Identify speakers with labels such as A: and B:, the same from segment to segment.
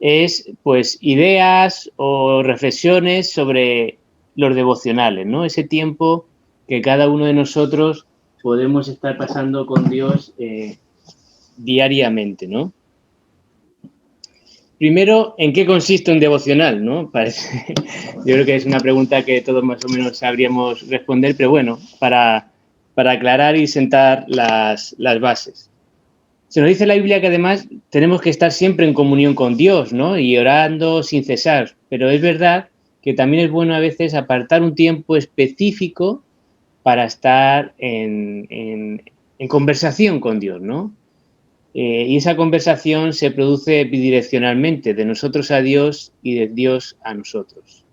A: es pues ideas o reflexiones sobre los devocionales, ¿no? Ese tiempo que cada uno de nosotros podemos estar pasando con Dios diariamente, ¿no? Primero, ¿en qué consiste un devocional, no? Yo creo que es una pregunta que todos más o menos sabríamos responder, pero bueno, para aclarar y sentar las bases. Se nos dice en la Biblia que además tenemos que estar siempre en comunión con Dios, ¿no? Y orando sin cesar. Pero es verdad que también es bueno a veces apartar un tiempo específico para estar en conversación con Dios, ¿no? Y esa conversación se produce bidireccionalmente, de nosotros a Dios y de Dios a nosotros.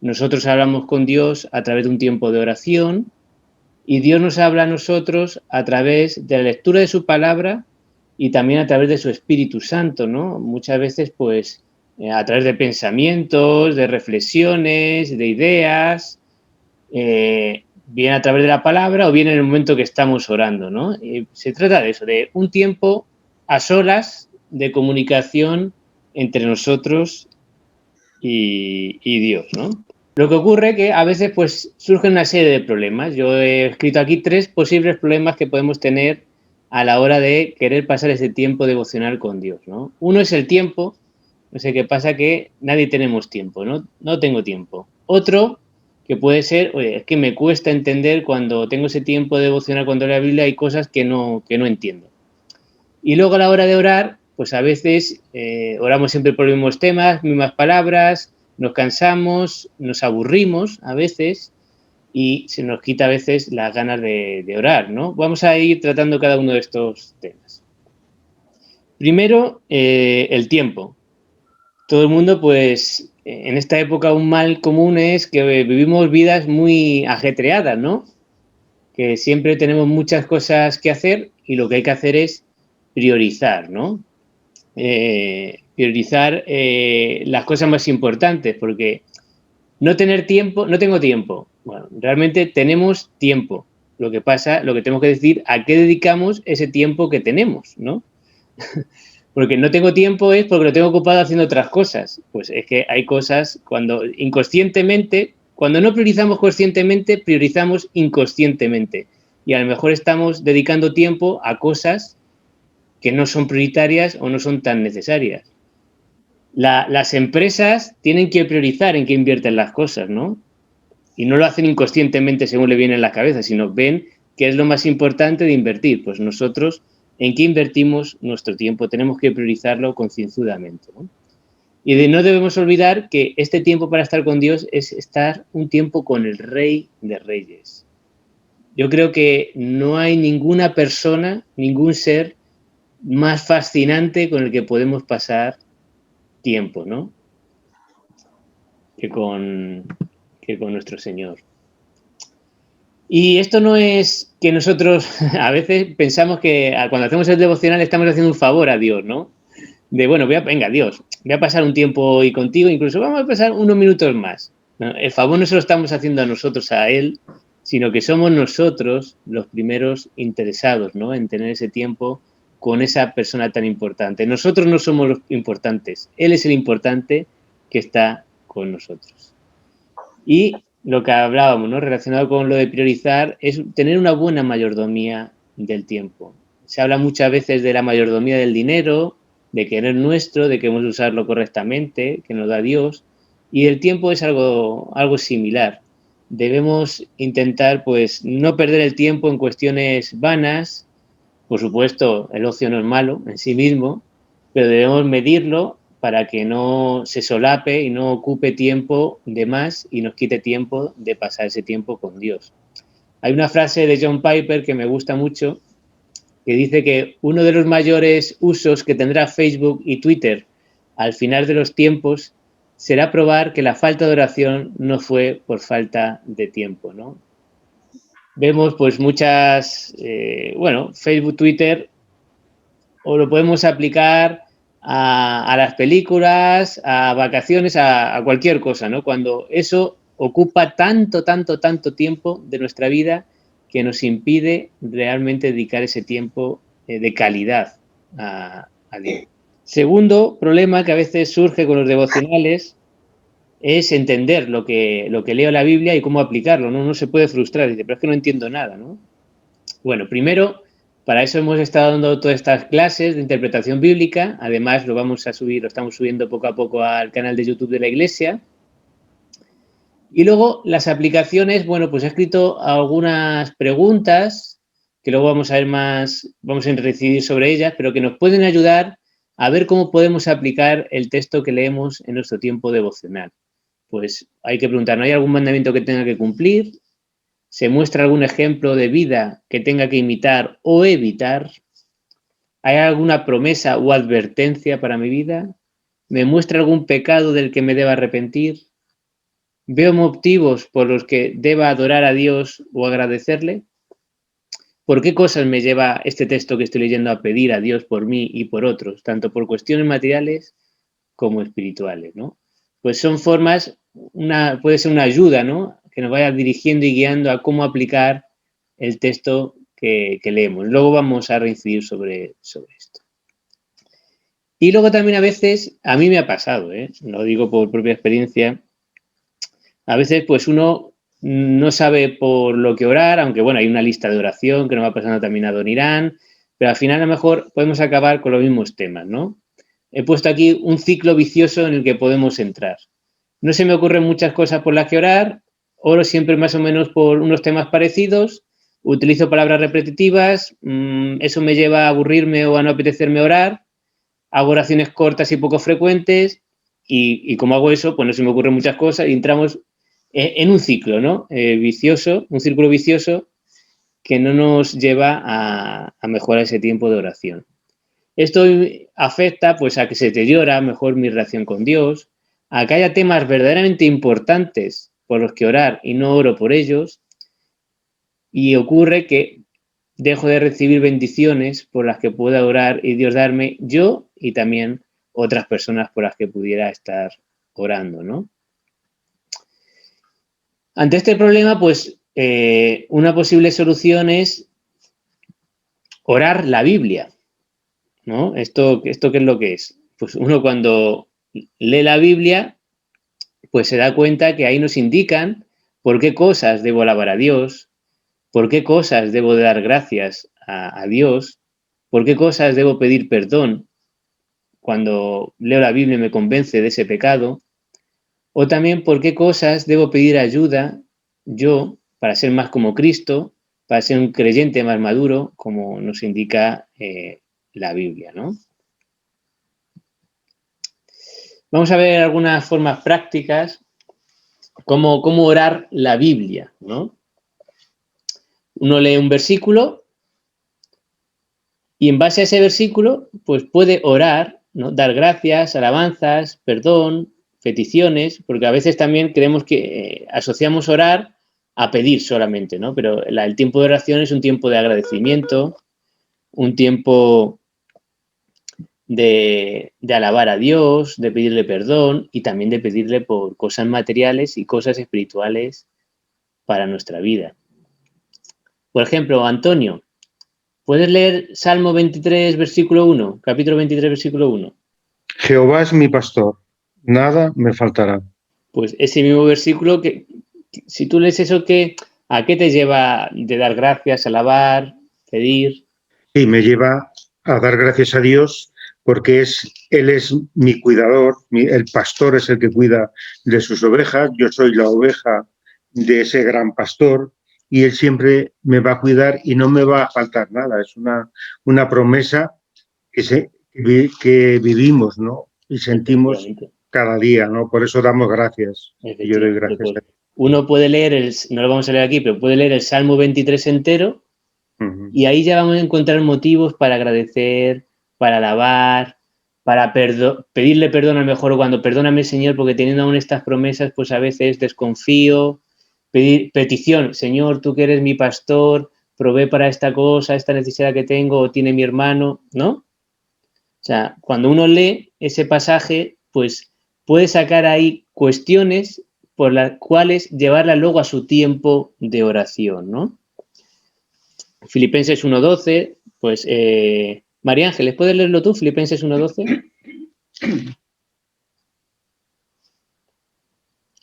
A: Nosotros hablamos con Dios a través de un tiempo de oración y Dios nos habla a nosotros a través de la lectura de su palabra y también a través de su Espíritu Santo, ¿no? Muchas veces, pues, a través de pensamientos, de reflexiones, de ideas, bien a través de la palabra o bien en el momento que estamos orando, ¿no? Se trata de eso, de un tiempo a solas de comunicación entre nosotros y Dios, ¿no? Lo que ocurre es que a veces pues surgen una serie de problemas. Yo he escrito aquí 3 posibles problemas que podemos tener a la hora de querer pasar ese tiempo devocional con Dios, ¿no? Uno es el tiempo. No sé qué pasa, que nadie tenemos tiempo, ¿no? No tengo tiempo. Otro que puede ser, oye, es que me cuesta entender cuando tengo ese tiempo devocional, cuando leo la Biblia, hay cosas que no entiendo. Y luego a la hora de orar, pues a veces oramos siempre por los mismos temas, mismas palabras, nos cansamos, nos aburrimos a veces y se nos quita a veces las ganas de orar, ¿no? Vamos a ir tratando cada uno de estos temas. Primero, el tiempo. Todo el mundo, pues, en esta época un mal común es que vivimos vidas muy ajetreadas, ¿no? Que siempre tenemos muchas cosas que hacer y lo que hay que hacer es priorizar, ¿no? Priorizar las cosas más importantes, porque no tener tiempo, no tengo tiempo. Bueno, realmente tenemos tiempo. Lo que pasa, lo que tenemos que decir, a qué dedicamos ese tiempo que tenemos, ¿no? Porque no tengo tiempo es porque lo tengo ocupado haciendo otras cosas. Pues es que hay cosas cuando inconscientemente, cuando no priorizamos conscientemente, priorizamos inconscientemente. Y a lo mejor estamos dedicando tiempo a cosas que no son prioritarias o no son tan necesarias. Las empresas tienen que priorizar en qué invierten las cosas, ¿no? Y no lo hacen inconscientemente según le viene en la cabeza, sino ven qué es lo más importante de invertir. Pues nosotros, ¿en qué invertimos nuestro tiempo? Tenemos que priorizarlo concienzudamente, ¿no? Y no debemos olvidar que este tiempo para estar con Dios es estar un tiempo con el Rey de Reyes. Yo creo que no hay ninguna persona, ningún ser más fascinante con el que podemos pasar tiempo, ¿no? Que con nuestro Señor. Y esto no es que nosotros a veces pensamos que cuando hacemos el devocional estamos haciendo un favor a Dios, ¿no? De, bueno, venga, Dios, voy a pasar un tiempo hoy contigo, incluso vamos a pasar unos minutos más. ¿No? El favor no se lo estamos haciendo a nosotros, a Él, sino que somos nosotros los primeros interesados, ¿no? En tener ese tiempo con esa persona tan importante. Nosotros no somos los importantes, Él es el importante que está con nosotros. Y lo que hablábamos, ¿no? Relacionado con lo de priorizar, es tener una buena mayordomía del tiempo. Se habla muchas veces de la mayordomía del dinero, de que no es nuestro, de que hemos de usarlo correctamente, que nos da Dios, y el tiempo es algo similar. Debemos intentar, pues, no perder el tiempo en cuestiones vanas. Por supuesto, el ocio no es malo en sí mismo, pero debemos medirlo para que no se solape y no ocupe tiempo de más y nos quite tiempo de pasar ese tiempo con Dios. Hay una frase de John Piper que me gusta mucho, que dice que uno de los mayores usos que tendrá Facebook y Twitter al final de los tiempos será probar que la falta de oración no fue por falta de tiempo, ¿no? Vemos pues muchas, Facebook, Twitter, o lo podemos aplicar a las películas, a vacaciones, a cualquier cosa, ¿no? Cuando eso ocupa tanto tiempo de nuestra vida que nos impide realmente dedicar ese tiempo de calidad a Dios. Segundo problema que a veces surge con los devocionales es entender lo que leo en la Biblia y cómo aplicarlo, ¿no? Uno se puede frustrar, dice, pero es que no entiendo nada, ¿no? Bueno, primero, para eso hemos estado dando todas estas clases de interpretación bíblica, además lo vamos a subir, lo estamos subiendo poco a poco al canal de YouTube de la Iglesia. Y luego las aplicaciones, bueno, pues he escrito algunas preguntas que luego vamos a ver más, vamos a incidir sobre ellas, pero que nos pueden ayudar a ver cómo podemos aplicar el texto que leemos en nuestro tiempo devocional. Pues hay que preguntar, ¿no hay algún mandamiento que tenga que cumplir? ¿Se muestra algún ejemplo de vida que tenga que imitar o evitar? ¿Hay alguna promesa o advertencia para mi vida? ¿Me muestra algún pecado del que me deba arrepentir? ¿Veo motivos por los que deba adorar a Dios o agradecerle? ¿Por qué cosas me lleva este texto que estoy leyendo a pedir a Dios por mí y por otros, tanto por cuestiones materiales como espirituales, ¿no? Pues son formas, puede ser una ayuda, ¿no? Que nos vaya dirigiendo y guiando a cómo aplicar el texto que leemos. Luego vamos a reincidir sobre esto. Y luego también a veces, a mí me ha pasado, lo digo por propia experiencia, a veces pues uno no sabe por lo que orar, aunque bueno, hay una lista de oración que nos va pasando también a Don Irán, pero al final a lo mejor podemos acabar con los mismos temas, ¿no? He puesto aquí un ciclo vicioso en el que podemos entrar. No se me ocurren muchas cosas por las que orar, oro siempre más o menos por unos temas parecidos, utilizo palabras repetitivas, eso me lleva a aburrirme o a no apetecerme orar, hago oraciones cortas y poco frecuentes y como hago eso, pues no se me ocurren muchas cosas y entramos en un ciclo, ¿no? Vicioso, un círculo vicioso que no nos lleva a mejorar ese tiempo de oración. Esto afecta pues a que se deteriora mejor mi relación con Dios, a que haya temas verdaderamente importantes por los que orar y no oro por ellos, y ocurre que dejo de recibir bendiciones por las que pueda orar y Dios darme yo y también otras personas por las que pudiera estar orando, ¿no? Ante este problema, pues una posible solución es orar la Biblia, ¿no? ¿Esto qué es lo que es? Pues uno cuando lee la Biblia, pues se da cuenta que ahí nos indican por qué cosas debo alabar a Dios, por qué cosas debo de dar gracias a Dios, por qué cosas debo pedir perdón cuando leo la Biblia y me convence de ese pecado, o también por qué cosas debo pedir ayuda yo para ser más como Cristo, para ser un creyente más maduro, como nos indica la Biblia, ¿no? Vamos a ver algunas formas prácticas, cómo orar la Biblia, ¿no? Uno lee un versículo y en base a ese versículo, pues puede orar, ¿no? Dar gracias, alabanzas, perdón, peticiones, porque a veces también creemos que asociamos orar a pedir solamente, ¿no? Pero el tiempo de oración es un tiempo de agradecimiento, un tiempo de alabar a Dios, de pedirle perdón y también de pedirle por cosas materiales y cosas espirituales para nuestra vida. Por ejemplo, Antonio, ¿puedes leer Salmo 23, versículo 1? Capítulo 23, versículo 1.
B: Jehová es mi pastor, nada me faltará.
A: Pues ese mismo versículo, que si tú lees eso, ¿a qué te lleva de dar gracias, alabar, pedir?
B: Sí, me lleva a dar gracias a Dios porque Él es mi cuidador, el pastor es el que cuida de sus ovejas, yo soy la oveja de ese gran pastor y Él siempre me va a cuidar y no me va a faltar nada. Es una promesa que vivimos, ¿no? Y sentimos cada día, ¿no? Por eso damos gracias. Yo doy gracias a Dios.
A: Uno puede leer, no lo vamos a leer aquí, pero puede leer el Salmo 23 entero y ahí ya vamos a encontrar motivos para agradecer, para alabar, para pedirle perdón a lo mejor cuando perdóname Señor, porque teniendo aún estas promesas, pues a veces desconfío, petición, Señor, tú que eres mi pastor, provee para esta cosa, esta necesidad que tengo, o tiene mi hermano, ¿no? O sea, cuando uno lee ese pasaje, pues puede sacar ahí cuestiones por las cuales llevarla luego a su tiempo de oración, ¿no? Filipenses 1.12, pues María Ángeles, ¿puedes leerlo tú, Filipenses 1.12?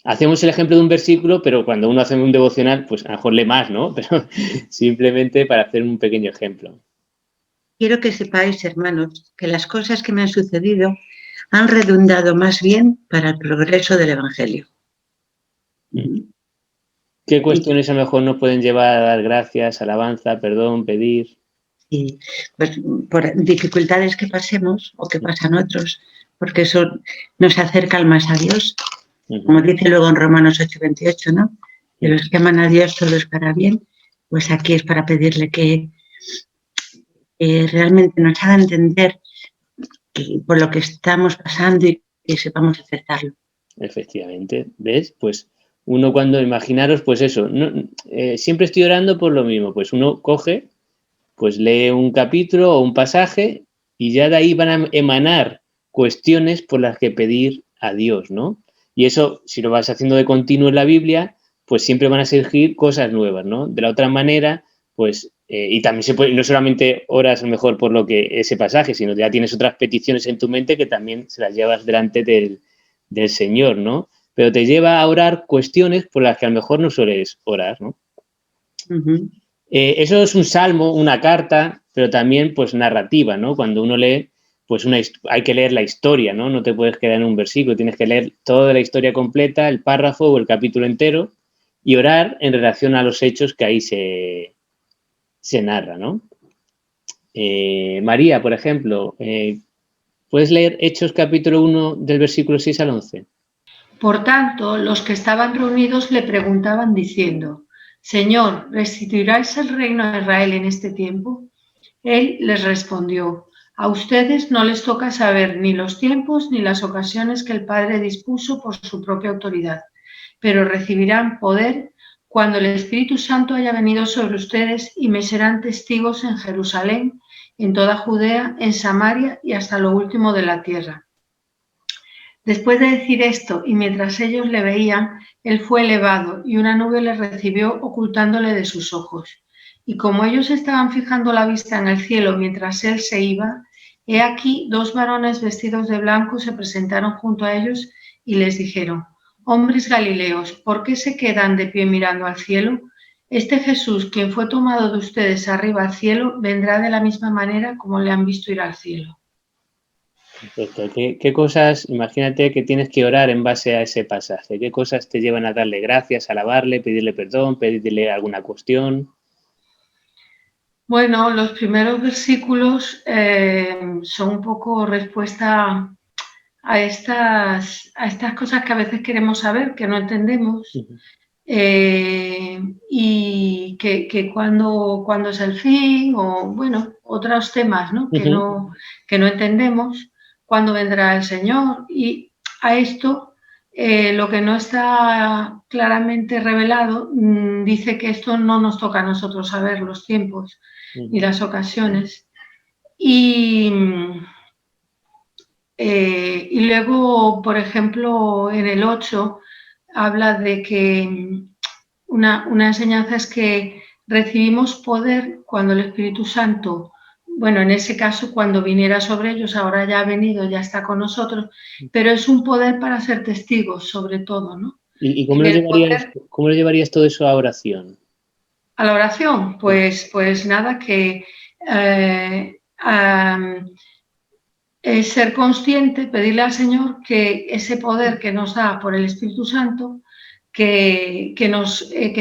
A: Hacemos el ejemplo de un versículo, pero cuando uno hace un devocional, pues a lo mejor lee más, ¿no? Pero simplemente para hacer un pequeño ejemplo.
C: Quiero que sepáis, hermanos, que las cosas que me han sucedido han redundado más bien para el progreso del Evangelio.
A: ¿Qué cuestiones a lo mejor nos pueden llevar a dar gracias, alabanza, perdón, pedir?
C: Y pues por dificultades que pasemos o que pasan otros, porque eso nos acerca más a Dios, como dice luego en Romanos 8:28, ¿no? Que los que aman a Dios todo es para bien, pues aquí es para pedirle que realmente nos haga entender por lo que estamos pasando y que sepamos aceptarlo.
A: Efectivamente, ¿ves? Pues uno cuando, imaginaros, pues eso, siempre estoy orando por lo mismo, pues uno coge, pues lee un capítulo o un pasaje y ya de ahí van a emanar cuestiones por las que pedir a Dios, ¿no? Y eso, si lo vas haciendo de continuo en la Biblia, pues siempre van a surgir cosas nuevas, ¿no? De la otra manera, pues, y también se puede, no solamente oras mejor por lo que ese pasaje, sino que ya tienes otras peticiones en tu mente que también se las llevas delante del Señor, ¿no? Pero te lleva a orar cuestiones por las que a lo mejor no sueles orar, ¿no? Eso es un salmo, una carta, pero también pues narrativa, ¿no? Cuando uno lee, pues hay que leer la historia, ¿no? No te puedes quedar en un versículo, tienes que leer toda la historia completa, el párrafo o el capítulo entero y orar en relación a los hechos que ahí se narra, ¿no? María, por ejemplo, ¿puedes leer Hechos capítulo 1 del versículo 6 al 11?
D: Por tanto, los que estaban reunidos le preguntaban diciendo: Señor, ¿restituirás el reino a Israel en este tiempo? Él les respondió: a ustedes no les toca saber ni los tiempos ni las ocasiones que el Padre dispuso por su propia autoridad, pero recibirán poder cuando el Espíritu Santo haya venido sobre ustedes y me serán testigos en Jerusalén, en toda Judea, en Samaria y hasta lo último de la tierra. Después de decir esto, y mientras ellos le veían, él fue elevado y una nube le recibió ocultándole de sus ojos. Y como ellos estaban fijando la vista en el cielo mientras él se iba, he aquí 2 varones vestidos de blanco se presentaron junto a ellos y les dijeron: hombres galileos, ¿por qué se quedan de pie mirando al cielo? Este Jesús, quien fue tomado de ustedes arriba al cielo, vendrá de la misma manera como le han visto ir al cielo.
A: Perfecto. ¿Qué cosas, imagínate que tienes que orar en base a ese pasaje? ¿Qué cosas te llevan a darle gracias, alabarle, pedirle perdón, pedirle alguna cuestión?
D: Bueno, los primeros versículos son un poco respuesta a estas cosas que a veces queremos saber, que no entendemos, y que cuando es el fin, o bueno, otros temas, ¿no? Que no entendemos, cuándo vendrá el Señor. Y a esto, lo que no está claramente revelado, dice que esto no nos toca a nosotros saber los tiempos ni las ocasiones. Y luego, por ejemplo, en el 8 habla de que una enseñanza es que recibimos poder cuando el Espíritu Santo, bueno, en ese caso cuando viniera sobre ellos, ahora ya ha venido, ya está con nosotros, pero es un poder para ser testigos, sobre todo, ¿no?
A: ¿Y cómo lo llevarías todo eso a oración?
D: A la oración, pues nada, que es ser consciente, pedirle al Señor que ese poder que nos da por el Espíritu Santo, que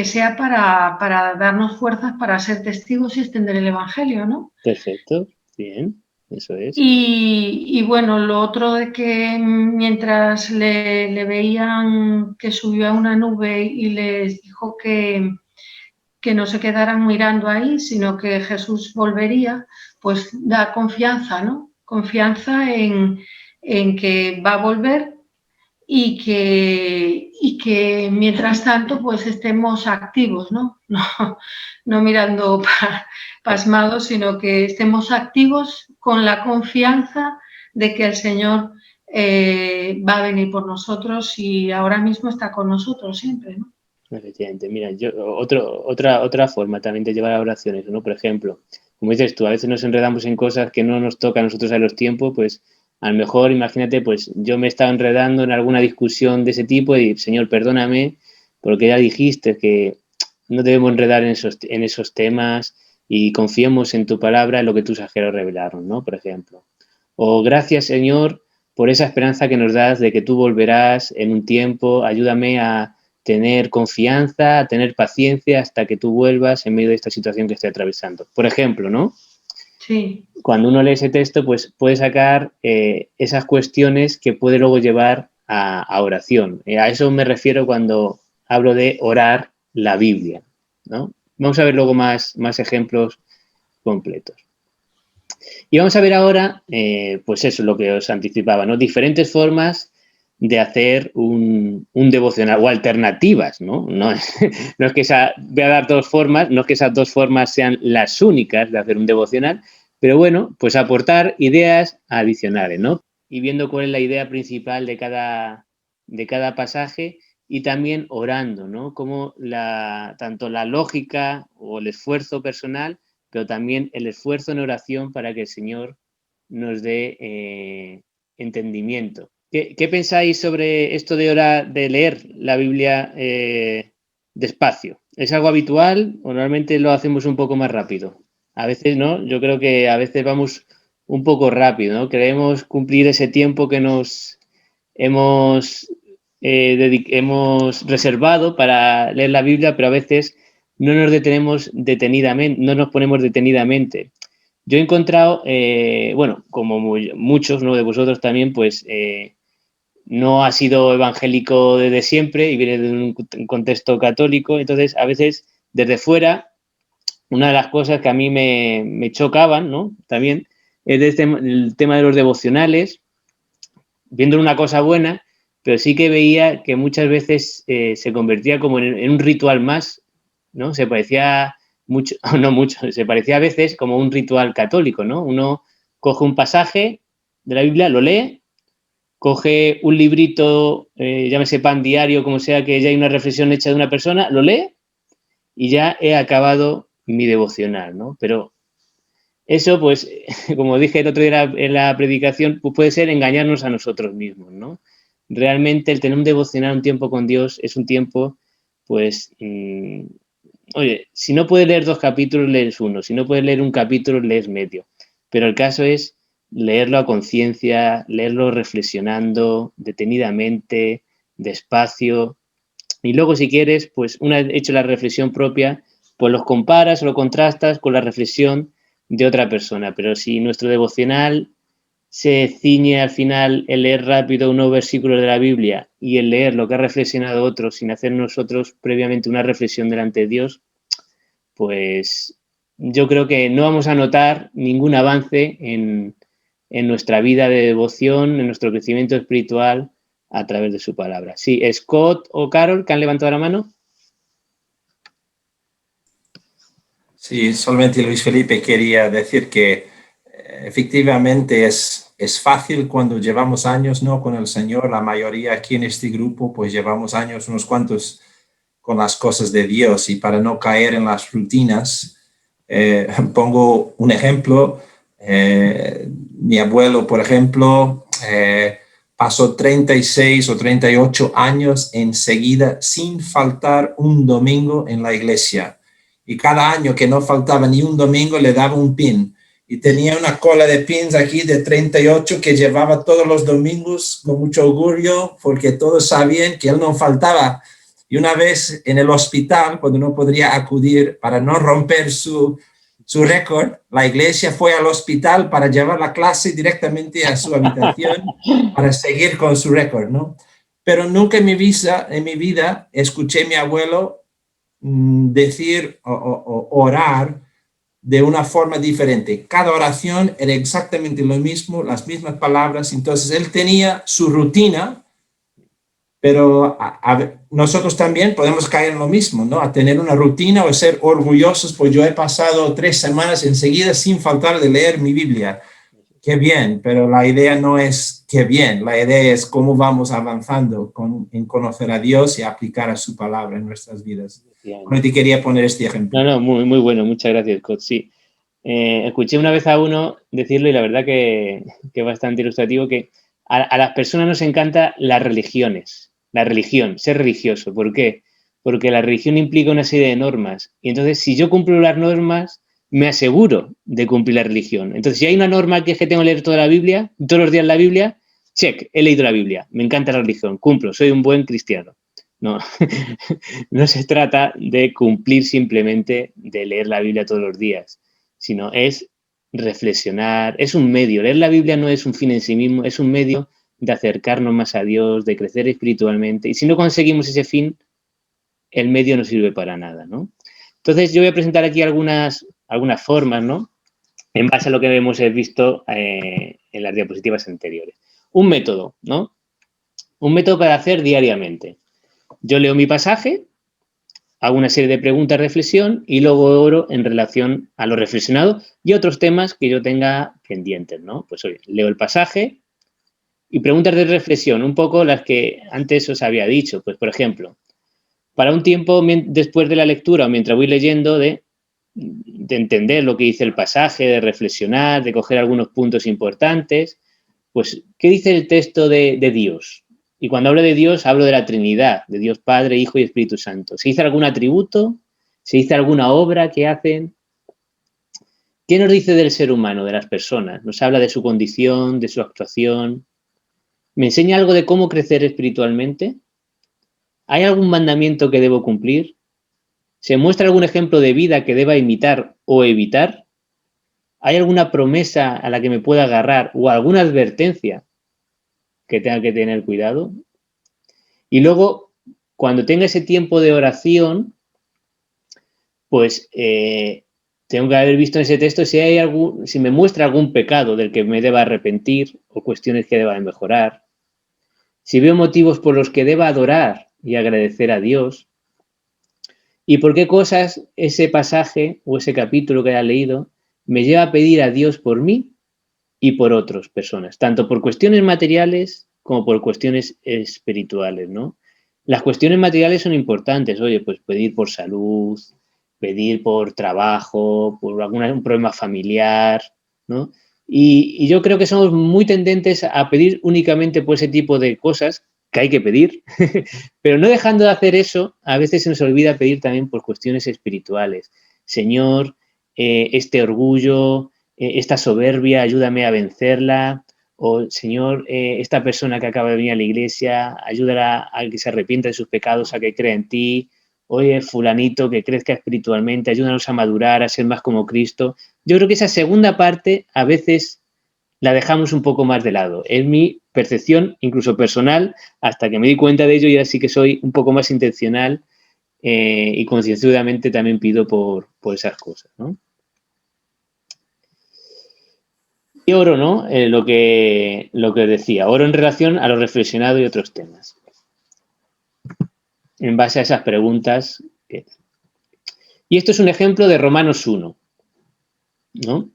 D: sea para darnos fuerzas para ser testigos y extender el Evangelio, ¿no?
A: Perfecto, bien, eso es.
D: Y bueno, lo otro de que mientras le veían que subió a una nube y les dijo que no se quedaran mirando ahí, sino que Jesús volvería, pues da confianza, ¿no? Confianza en que va a volver y que mientras tanto pues estemos activos, ¿no? No mirando pasmados, sino que estemos activos con la confianza de que el Señor va a venir por nosotros y ahora mismo está con nosotros siempre, ¿no?
A: Efectivamente. Mira, otra forma también de llevar a oraciones, ¿no? Por ejemplo, como dices tú, a veces nos enredamos en cosas que no nos toca a nosotros a los tiempos, pues A lo mejor, imagínate, pues yo me estaba enredando en alguna discusión de ese tipo y, Señor, perdóname, porque ya dijiste que no debemos enredar en esos temas y confiemos en tu palabra, en lo que tus ángeles revelaron, ¿no? Por ejemplo. O gracias, Señor, por esa esperanza que nos das de que tú volverás en un tiempo. Ayúdame a tener confianza, a tener paciencia hasta que tú vuelvas en medio de esta situación que estoy atravesando. Por ejemplo, ¿no?
D: Sí.
A: Cuando uno lee ese texto, pues puede sacar esas cuestiones que puede luego llevar a oración. A eso me refiero cuando hablo de orar la Biblia, ¿no? Vamos a ver luego más ejemplos completos. Y vamos a ver ahora, pues eso es lo que os anticipaba, ¿no? Diferentes formas de hacer un devocional o alternativas, ¿no? No es que voy a dar dos formas, no es que esas dos formas sean las únicas de hacer un devocional, pero bueno, pues aportar ideas adicionales, ¿no? Y viendo cuál es la idea principal de cada pasaje y también orando, ¿no? Como tanto la lógica o el esfuerzo personal, pero también el esfuerzo en oración para que el Señor nos dé entendimiento. ¿Qué pensáis sobre esto de orar, de leer la Biblia despacio? ¿Es algo habitual o normalmente lo hacemos un poco más rápido? A veces, ¿no? Yo creo que a veces vamos un poco rápido, ¿no? Queremos cumplir ese tiempo que nos hemos reservado para leer la Biblia, pero a veces no nos detenemos detenidamente, no nos ponemos detenidamente. Yo he encontrado, bueno, como muchos, ¿no?, de vosotros también, pues no ha sido evangélico desde siempre y viene de un contexto católico, entonces a veces desde fuera, una de las cosas que a mí me chocaban, ¿no?, también es el tema de los devocionales, viendo una cosa buena, pero sí que veía que muchas veces se convertía como en un ritual más, ¿no? Se parecía mucho, no mucho, se parecía a veces como un ritual católico, ¿no? Uno coge un pasaje de la Biblia, lo lee, coge un librito, llámese Pan Diario, como sea, que ya hay una reflexión hecha de una persona, lo lee y ya he acabado mi devocional, ¿no? Pero eso, pues, como dije el otro día en la predicación, pues puede ser engañarnos a nosotros mismos, ¿no? Realmente el tener un devocional, un tiempo con Dios, es un tiempo, pues, oye, si no puedes leer 2 capítulos, lees uno. Si no puedes leer un capítulo, lees medio. Pero el caso es leerlo a conciencia, leerlo reflexionando, detenidamente, despacio. Y luego, si quieres, pues una vez hecho la reflexión propia, pues los comparas o lo contrastas con la reflexión de otra persona. Pero si nuestro devocional se ciñe al final en leer rápido unos versículos de la Biblia y en leer lo que ha reflexionado otro sin hacer nosotros previamente una reflexión delante de Dios, pues yo creo que no vamos a notar ningún avance en nuestra vida de devoción, en nuestro crecimiento espiritual a través de su palabra. Sí, Scott o Carol, que han levantado la mano.
E: Sí, solamente Luis Felipe quería decir que efectivamente es fácil cuando llevamos años, ¿no?, con el Señor. La mayoría aquí en este grupo pues llevamos años, unos cuantos, con las cosas de Dios, y para no caer en las rutinas, pongo un ejemplo. Mi abuelo, por ejemplo, pasó 36 o 38 años enseguida sin faltar un domingo en la iglesia. Y cada año que no faltaba ni un domingo le daba un pin. Y tenía una cola de pins aquí de 38 que llevaba todos los domingos con mucho orgullo, porque todos sabían que él no faltaba. Y una vez en el hospital, cuando no podría acudir para no romper su récord, la iglesia fue al hospital para llevar la clase directamente a su habitación para seguir con su récord, ¿no? Pero nunca en mi vida escuché a mi abuelo decir o orar de una forma diferente. Cada oración era exactamente lo mismo, las mismas palabras. Entonces él tenía su rutina, pero nosotros también podemos caer en lo mismo, ¿no? A tener una rutina o ser orgullosos, pues yo he pasado 3 semanas enseguida sin faltar de leer mi Biblia. Qué bien, pero la idea no es qué bien, la idea es cómo vamos avanzando en conocer a Dios y aplicar a su palabra en nuestras vidas. Bueno, te quería poner este ejemplo.
A: No, muy, muy bueno, muchas gracias, Scott. Sí, Escuché una vez a uno decirlo y la verdad que es bastante ilustrativo, que a las personas nos encanta las religiones, la religión, ser religioso. ¿Por qué? Porque la religión implica una serie de normas y entonces si yo cumplo las normas me aseguro de cumplir la religión. Entonces si hay una norma que es que tengo que leer toda la Biblia, todos los días la Biblia, check, he leído la Biblia, me encanta la religión, cumplo, soy un buen cristiano. No, no se trata de cumplir simplemente de leer la Biblia todos los días, sino es reflexionar, es un medio. Leer la Biblia no es un fin en sí mismo, es un medio de acercarnos más a Dios, de crecer espiritualmente. Y si no conseguimos ese fin, el medio no sirve para nada, ¿no? Entonces yo voy a presentar aquí algunas formas, ¿no? En base a lo que hemos visto en las diapositivas anteriores. Un método, ¿no? Un método para hacer diariamente. Yo leo mi pasaje, hago una serie de preguntas, reflexión y luego oro en relación a lo reflexionado y otros temas que yo tenga pendientes, ¿no? Pues oye, leo el pasaje y preguntas de reflexión, un poco las que antes os había dicho. Pues, por ejemplo, para un tiempo después de la lectura o mientras voy leyendo de entender lo que dice el pasaje, de reflexionar, de coger algunos puntos importantes, pues, ¿qué dice el texto de Dios? Y cuando hablo de Dios, hablo de la Trinidad, de Dios Padre, Hijo y Espíritu Santo. ¿Se dice algún atributo? ¿Se dice alguna obra que hacen? ¿Qué nos dice del ser humano, de las personas? ¿Nos habla de su condición, de su actuación? ¿Me enseña algo de cómo crecer espiritualmente? ¿Hay algún mandamiento que debo cumplir? ¿Se muestra algún ejemplo de vida que deba imitar o evitar? ¿Hay alguna promesa a la que me pueda agarrar o alguna advertencia que tenga que tener cuidado? Y luego, cuando tenga ese tiempo de oración, pues tengo que haber visto en ese texto si me muestra algún pecado del que me deba arrepentir o cuestiones que deba mejorar. Si veo motivos por los que deba adorar y agradecer a Dios. Y por qué cosas ese pasaje o ese capítulo que haya leído me lleva a pedir a Dios por mí y por otras personas, tanto por cuestiones materiales como por cuestiones espirituales, ¿no? Las cuestiones materiales son importantes, oye, pues pedir por salud, pedir por trabajo, por un problema familiar, ¿no? Y yo creo que somos muy tendentes a pedir únicamente por ese tipo de cosas que hay que pedir, pero no dejando de hacer eso, a veces se nos olvida pedir también por cuestiones espirituales. Señor, este orgullo, esta soberbia, ayúdame a vencerla. O, Señor, esta persona que acaba de venir a la iglesia, ayúdala a que se arrepienta de sus pecados, a que crea en ti. Oye, fulanito, que crezca espiritualmente, ayúdanos a madurar, a ser más como Cristo. Yo creo que esa segunda parte a veces la dejamos un poco más de lado. Es mi percepción, incluso personal, hasta que me di cuenta de ello y ahora sí que soy un poco más intencional y concienzudamente también pido por esas cosas, ¿no? Y oro, ¿no? Lo que decía, oro en relación a lo reflexionado y otros temas. En base a esas preguntas. Y esto es un ejemplo de Romanos 1, ¿no?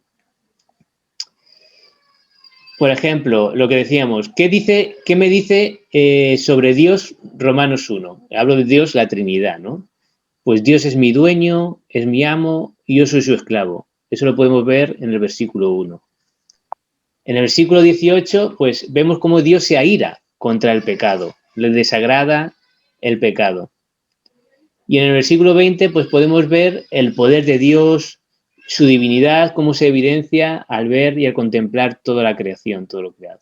A: Por ejemplo, lo que decíamos, ¿qué me dice sobre Dios Romanos 1? Hablo de Dios, la Trinidad, ¿no? Pues Dios es mi dueño, es mi amo y yo soy su esclavo. Eso lo podemos ver en el versículo 1. En el versículo 18, pues vemos cómo Dios se aira contra el pecado, le desagrada el pecado. Y en el versículo 20, pues podemos ver el poder de Dios, su divinidad, cómo se evidencia al ver y al contemplar toda la creación, todo lo creado.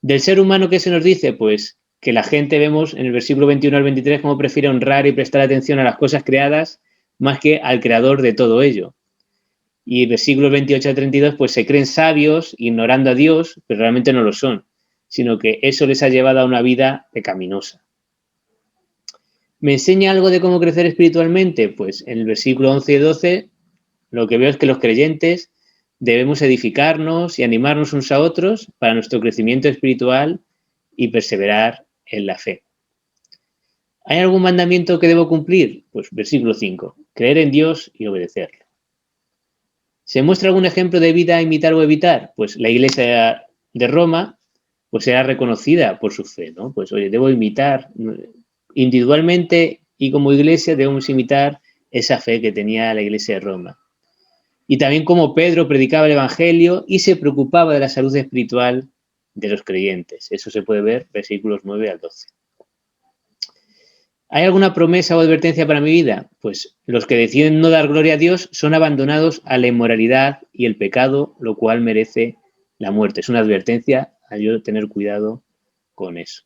A: Del ser humano, ¿qué se nos dice? Pues que la gente vemos en el versículo 21 al 23 cómo prefiere honrar y prestar atención a las cosas creadas más que al creador de todo ello. Y versículos 28 al 32 pues se creen sabios ignorando a Dios, pero realmente no lo son, sino que eso les ha llevado a una vida pecaminosa. ¿Me enseña algo de cómo crecer espiritualmente? Pues en el versículo 11 y 12 lo que veo es que los creyentes debemos edificarnos y animarnos unos a otros para nuestro crecimiento espiritual y perseverar en la fe. ¿Hay algún mandamiento que debo cumplir? Pues versículo 5, creer en Dios y obedecerlo. ¿Se muestra algún ejemplo de vida a imitar o evitar? Pues la Iglesia de Roma pues era reconocida por su fe, ¿no? Pues oye, debo imitar individualmente y como Iglesia debemos imitar esa fe que tenía la Iglesia de Roma. Y también como Pedro predicaba el Evangelio y se preocupaba de la salud espiritual de los creyentes. Eso se puede ver, versículos 9 al 12. ¿Hay alguna promesa o advertencia para mi vida? Pues los que deciden no dar gloria a Dios son abandonados a la inmoralidad y el pecado, lo cual merece la muerte. Es una advertencia a yo tener cuidado con eso.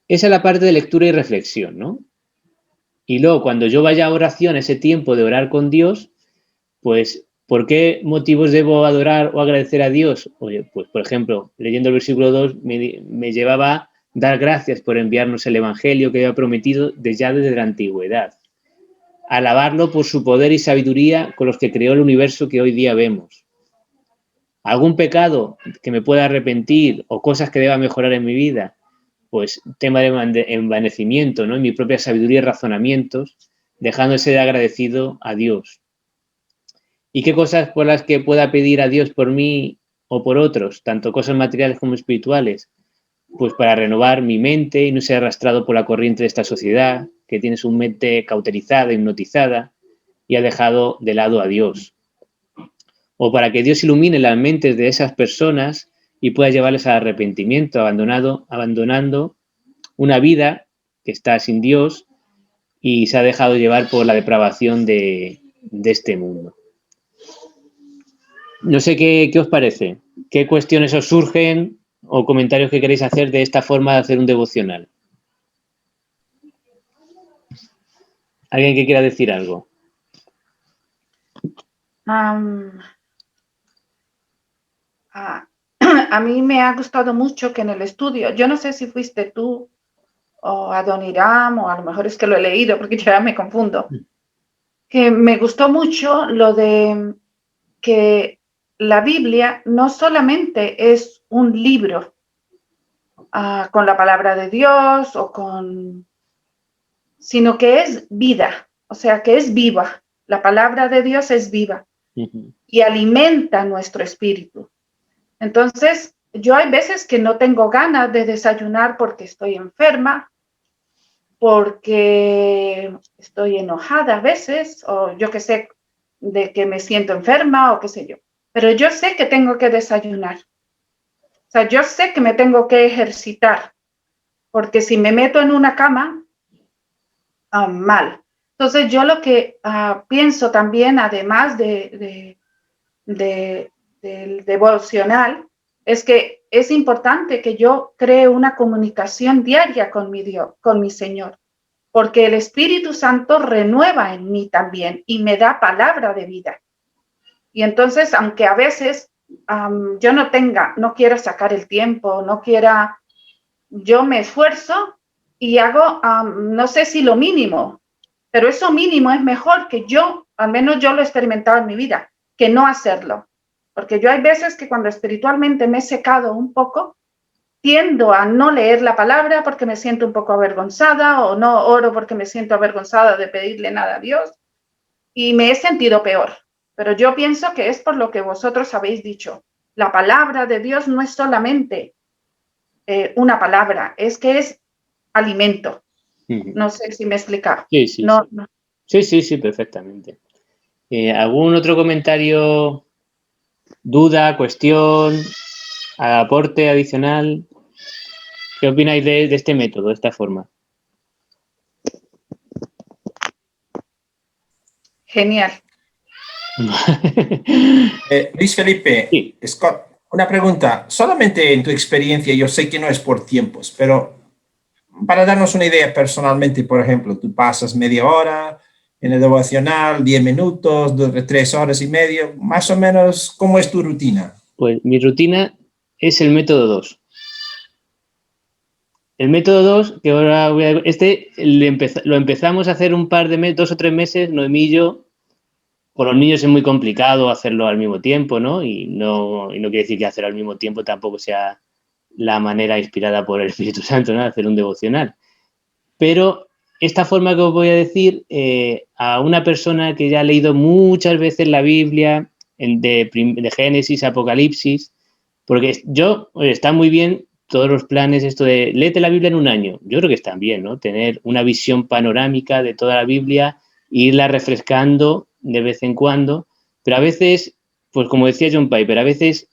A: Esa es la parte de lectura y reflexión, ¿no? Y luego, cuando yo vaya a oración, ese tiempo de orar con Dios, pues, ¿por qué motivos debo adorar o agradecer a Dios? Oye, pues, por ejemplo, leyendo el versículo 2, me llevaba a dar gracias por enviarnos el Evangelio que había prometido desde la antigüedad. Alabarlo por su poder y sabiduría con los que creó el universo que hoy día vemos. ¿Algún pecado que me pueda arrepentir o cosas que deba mejorar en mi vida? Pues tema de envanecimiento, ¿no? En mi propia sabiduría y razonamientos, dejándose de agradecido a Dios. ¿Y qué cosas por las que pueda pedir a Dios por mí o por otros, tanto cosas materiales como espirituales? Pues para renovar mi mente y no ser arrastrado por la corriente de esta sociedad, que tiene su mente cauterizada, hipnotizada y ha dejado de lado a Dios. O para que Dios ilumine las mentes de esas personas y pueda llevarles al arrepentimiento, abandonando una vida que está sin Dios y se ha dejado llevar por la depravación de este mundo. No sé qué os parece, qué cuestiones os surgen o comentarios que queréis hacer de esta forma de hacer un devocional. ¿Alguien que quiera decir algo?
F: A mí me ha gustado mucho que en el estudio, yo no sé si fuiste tú o Adoniram, o a lo mejor es que lo he leído porque ya me confundo, que me gustó mucho lo de que la Biblia no solamente es un libro con la palabra de Dios sino que es vida, o sea, que es viva. La palabra de Dios es viva y alimenta nuestro espíritu. Entonces, yo hay veces que no tengo ganas de desayunar porque estoy enferma, porque estoy enojada a veces, o yo qué sé, de que me siento enferma o qué sé yo. Pero yo sé que tengo que desayunar. O sea, yo sé que me tengo que ejercitar, porque si me meto en una cama, mal. Entonces, yo lo que pienso también, además del devocional, es que es importante que yo cree una comunicación diaria con mi Dios, con mi Señor, porque el Espíritu Santo renueva en mí también y me da palabra de vida. Y entonces, aunque a veces yo no quiera sacar el tiempo, yo me esfuerzo y hago, no sé si lo mínimo, pero eso mínimo es mejor que al menos yo lo he experimentado en mi vida, que no hacerlo. Porque yo hay veces que cuando espiritualmente me he secado un poco, tiendo a no leer la palabra porque me siento un poco avergonzada, o no oro porque me siento avergonzada de pedirle nada a Dios, y me he sentido peor. Pero yo pienso que es por lo que vosotros habéis dicho. La palabra de Dios no es solamente una palabra, es que es alimento. No sé si me he explicado.
A: Sí, sí,
F: no.
A: Sí, perfectamente. ¿Algún otro comentario, duda, cuestión, aporte adicional? ¿Qué opináis de este método, de esta forma?
F: Genial.
E: Luis Felipe,
A: Sí.
E: Scott, una pregunta. Solamente en tu experiencia, yo sé que no es por tiempos, pero para darnos una idea personalmente, por ejemplo, tú pasas media hora en el devocional, 10 minutos, 3 horas y media, más o menos, ¿cómo es tu rutina?
A: Pues mi rutina es el método 2. El método 2, que ahora lo empezamos a hacer un par de meses, 2 o 3 meses, Noemí y yo. Con los niños es muy complicado hacerlo al mismo tiempo, ¿no? Y no quiere decir que hacerlo al mismo tiempo tampoco sea la manera inspirada por el Espíritu Santo, ¿no? Hacer un devocional. Pero esta forma que os voy a decir, a una persona que ya ha leído muchas veces la Biblia, de Génesis, Apocalipsis, porque está muy bien todos los planes, esto de léete la Biblia en un año. Yo creo que están bien, ¿no? Tener una visión panorámica de toda la Biblia e irla refrescando de vez en cuando, pero a veces, pues como decía John Piper, a veces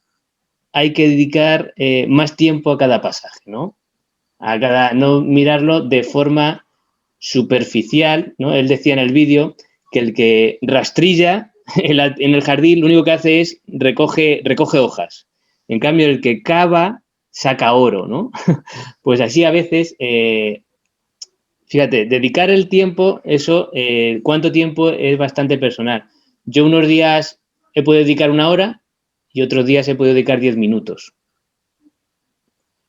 A: hay que dedicar más tiempo a cada pasaje, ¿no? No mirarlo de forma superficial, ¿no? Él decía en el vídeo que el que rastrilla en el jardín lo único que hace es recoge hojas. En cambio, el que cava saca oro, ¿no? Pues así a veces, fíjate, dedicar el tiempo, eso, cuánto tiempo es bastante personal. Yo unos días he podido dedicar 1 hora y otros días he podido dedicar 10 minutos.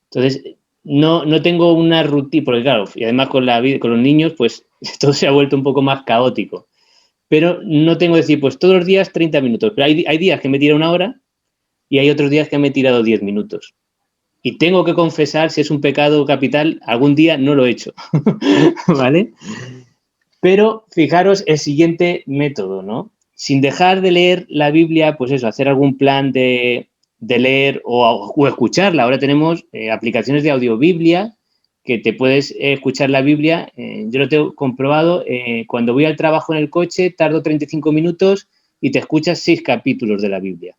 A: Entonces, no tengo una rutina, porque claro, y además con los niños, pues todo se ha vuelto un poco más caótico. Pero no tengo que decir, pues todos los días 30 minutos. Pero hay días que me tiro 1 hora y hay otros días que me he tirado 10 minutos. Y tengo que confesar, si es un pecado capital, algún día no lo he hecho. ¿Vale? Pero fijaros el siguiente método, ¿no? Sin dejar de leer la Biblia, pues eso, hacer algún plan de leer o escucharla. Ahora tenemos aplicaciones de audiobiblia que te puedes escuchar la Biblia. Yo lo tengo comprobado. Cuando voy al trabajo en el coche, tardo 35 minutos y te escuchas 6 capítulos de la Biblia.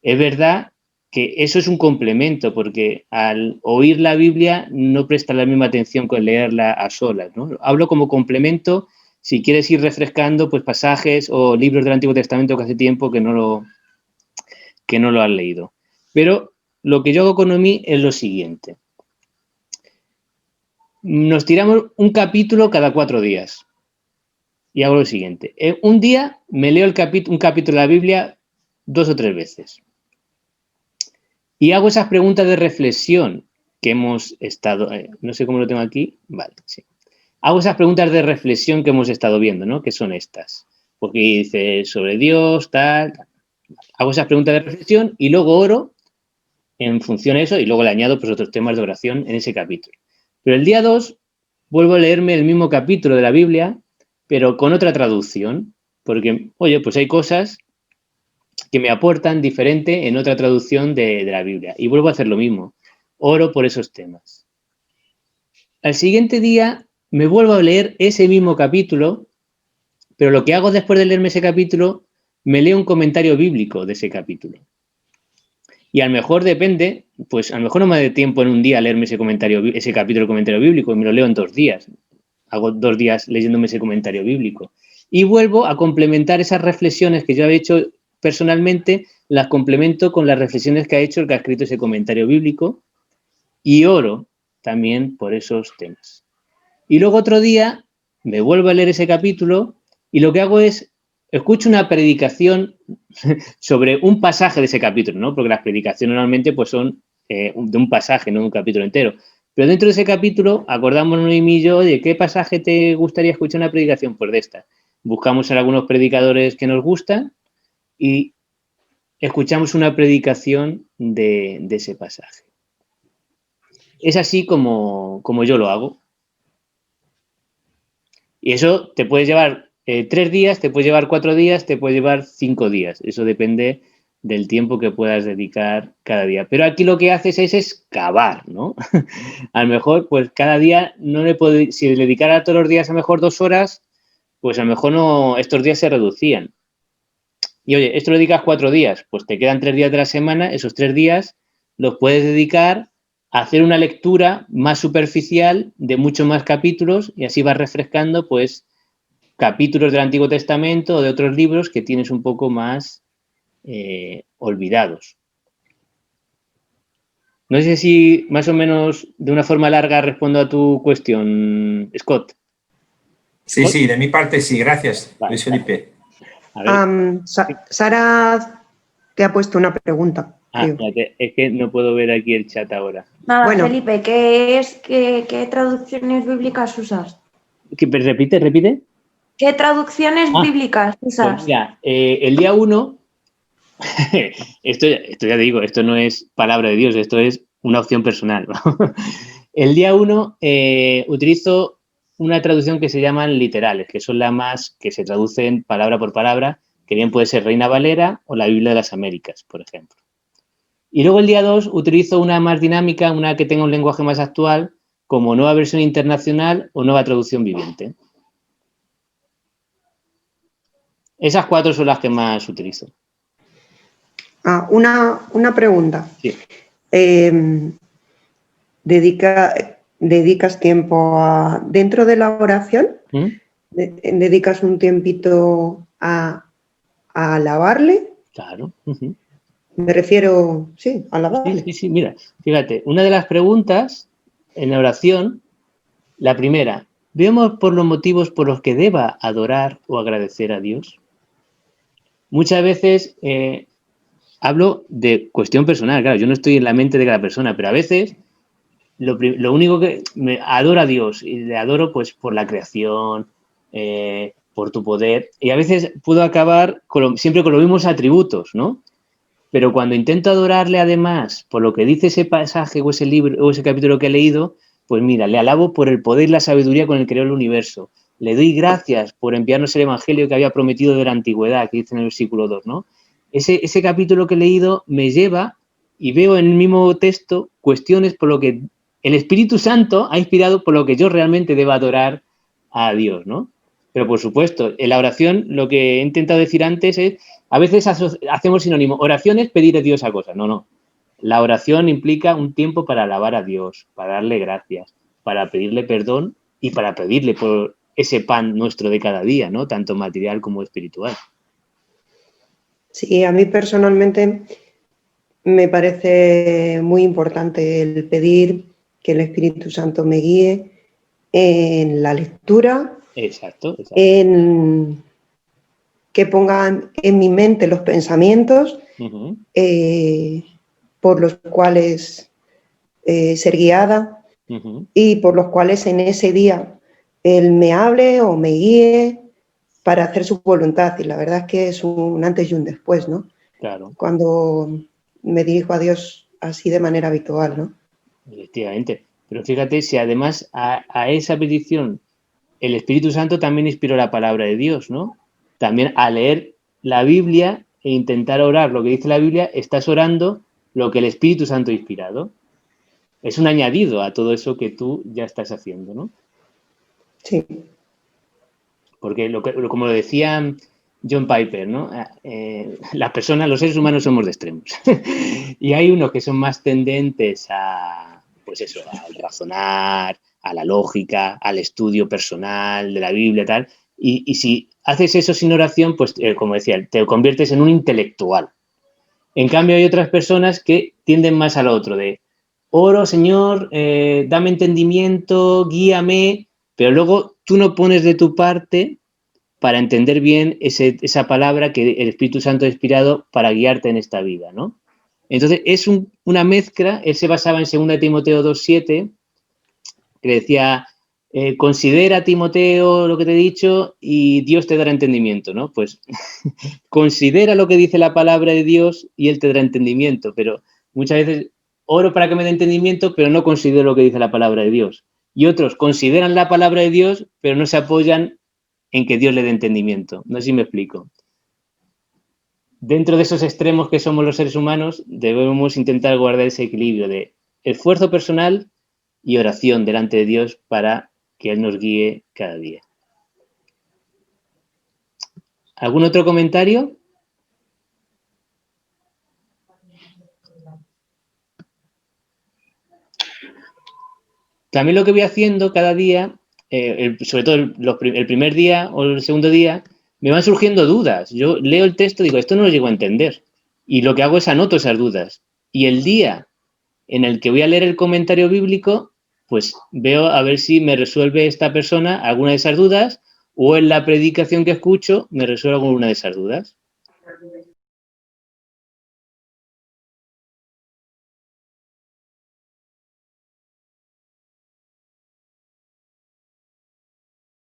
A: Es verdad que eso es un complemento, porque al oír la Biblia no prestas la misma atención que leerla a solas, ¿no? Hablo como complemento si quieres ir refrescando pues pasajes o libros del Antiguo Testamento que hace tiempo que no lo has leído. Pero lo que yo hago con Noemí es lo siguiente. Nos tiramos un capítulo cada 4 días. Y hago lo siguiente. Un día me leo un capítulo de la Biblia 2 o 3 veces. Y hago esas preguntas de reflexión que hemos estado... no sé cómo lo tengo aquí. Vale, sí. Hago esas preguntas de reflexión que hemos estado viendo, ¿no? Que son estas. Porque dice sobre Dios, tal. Hago esas preguntas de reflexión y luego oro en función de eso y luego le añado pues otros temas de oración en ese capítulo. Pero el día 2 vuelvo a leerme el mismo capítulo de la Biblia, pero con otra traducción. Porque, oye, pues hay cosas que me aportan diferente en otra traducción de la Biblia. Y vuelvo a hacer lo mismo. Oro por esos temas. Al siguiente día me vuelvo a leer ese mismo capítulo, pero lo que hago después de leerme ese capítulo, me leo un comentario bíblico de ese capítulo. Y a lo mejor depende, pues a lo mejor no me da tiempo en un día leerme ese capítulo de comentario bíblico, y me lo leo en 2 días. Hago 2 días leyéndome ese comentario bíblico. Y vuelvo a complementar esas reflexiones que yo había hecho personalmente, las complemento con las reflexiones que ha hecho el que ha escrito ese comentario bíblico y oro también por esos temas. Y luego otro día me vuelvo a leer ese capítulo y lo que hago es, escucho una predicación sobre un pasaje de ese capítulo, ¿no? Porque las predicaciones normalmente pues son de un pasaje, no de un capítulo entero. Pero dentro de ese capítulo acordamos Noemí y yo, oye, ¿qué pasaje te gustaría escuchar una predicación? Pues de esta. Buscamos a algunos predicadores que nos gustan y escuchamos una predicación de ese pasaje. Es así como yo lo hago. Y eso te puede llevar 3 días, te puede llevar 4 días, te puede llevar 5 días. Eso depende del tiempo que puedas dedicar cada día. Pero aquí lo que haces es excavar, ¿no? A lo mejor, pues cada día no le puedo... Si le dedicara todos los días a lo mejor 2 horas, pues a lo mejor no, estos días se reducían. Y oye, esto lo dedicas 4 días, pues te quedan 3 días de la semana, esos 3 días los puedes dedicar a hacer una lectura más superficial de muchos más capítulos y así vas refrescando pues capítulos del Antiguo Testamento o de otros libros que tienes un poco más olvidados. No sé si más o menos de una forma larga respondo a tu cuestión, Scott.
E: Sí, sí, de mi parte sí, gracias, vale, Luis Felipe.
G: Sara te ha puesto una pregunta.
A: Es que no puedo ver aquí el chat ahora.
H: Nada, bueno. Felipe, ¿qué traducciones bíblicas usas?
A: ¿Repite?
H: ¿Qué traducciones bíblicas usas?
A: Pues mira, el día 1, esto ya digo, esto no es palabra de Dios, esto es una opción personal, ¿no? El día 1 utilizo una traducción que se llaman literales, que son las más que se traducen palabra por palabra, que bien puede ser Reina Valera o la Biblia de las Américas, por ejemplo. Y luego el día 2 utilizo una más dinámica, una que tenga un lenguaje más actual, como Nueva Versión Internacional o Nueva Traducción Viviente. Esas 4 son las que más utilizo.
G: Una pregunta.
A: Sí.
G: ¿Dedicas tiempo dentro de la oración? ¿Dedicas un tiempito a alabarle?
A: Claro.
G: Me refiero, sí, a alabarle.
A: Sí, mira, fíjate, una de las preguntas en la oración, la primera, ¿vemos por los motivos por los que deba adorar o agradecer a Dios? Muchas veces hablo de cuestión personal, claro, yo no estoy en la mente de cada persona, pero a veces lo único que me adoro a Dios y le adoro pues por la creación, por tu poder, y a veces puedo acabar siempre con los mismos atributos, ¿no? Pero cuando intento adorarle además por lo que dice ese pasaje o ese libro o ese capítulo que he leído, pues mira, le alabo por el poder y la sabiduría con el que creó el universo. Le doy gracias por enviarnos el evangelio que había prometido de la antigüedad, que dice en el versículo 2, ¿no? Ese capítulo que he leído me lleva y veo en el mismo texto cuestiones por lo que el Espíritu Santo ha inspirado por lo que yo realmente debo adorar a Dios, ¿no? Pero por supuesto, en la oración lo que he intentado decir antes es, a veces hacemos sinónimo, oración es pedir a Dios a cosas, no. La oración implica un tiempo para alabar a Dios, para darle gracias, para pedirle perdón y para pedirle por ese pan nuestro de cada día, ¿no? Tanto material como espiritual.
G: Sí, a mí personalmente me parece muy importante el pedir que el Espíritu Santo me guíe en la lectura,
A: Exacto.
G: en que ponga en mi mente los pensamientos por los cuales ser guiada y por los cuales en ese día Él me hable o me guíe para hacer su voluntad. Y la verdad es que es un antes y un después, ¿no?
A: Claro.
G: Cuando me dirijo a Dios así de manera habitual, ¿no?
A: Efectivamente. Pero fíjate, si además a esa petición el Espíritu Santo también inspiró la palabra de Dios, ¿no? También al leer la Biblia e intentar orar lo que dice la Biblia, estás orando lo que el Espíritu Santo ha inspirado. Es un añadido a todo eso que tú ya estás haciendo, ¿no?
G: Sí.
A: Porque como lo decía John Piper, ¿no? Las personas, los seres humanos somos de extremos. Y hay unos que son más tendentes a, pues eso, al razonar, a la lógica, al estudio personal de la Biblia y tal. Y si haces eso sin oración, pues como decía, te conviertes en un intelectual. En cambio hay otras personas que tienden más al otro, de oro, Señor, dame entendimiento, guíame, pero luego tú no pones de tu parte para entender bien esa palabra que el Espíritu Santo ha inspirado para guiarte en esta vida, ¿no? Entonces, es una mezcla. Él se basaba en 2 Timoteo 2:7, que decía, considera, Timoteo, lo que te he dicho y Dios te dará entendimiento, ¿no? Pues considera lo que dice la palabra de Dios y Él te dará entendimiento, pero muchas veces oro para que me dé entendimiento, pero no considero lo que dice la palabra de Dios. Y otros consideran la palabra de Dios, pero no se apoyan en que Dios le dé entendimiento. No sé si me explico. Dentro de esos extremos que somos los seres humanos, debemos intentar guardar ese equilibrio de esfuerzo personal y oración delante de Dios para que Él nos guíe cada día. ¿Algún otro comentario? También lo que voy haciendo cada día, sobre todo el primer día o el segundo día, me van surgiendo dudas. Yo leo el texto y digo, esto no lo llego a entender. Y lo que hago es anoto esas dudas. Y el día en el que voy a leer el comentario bíblico, pues veo a ver si me resuelve esta persona alguna de esas dudas o en la predicación que escucho me resuelve alguna de esas dudas.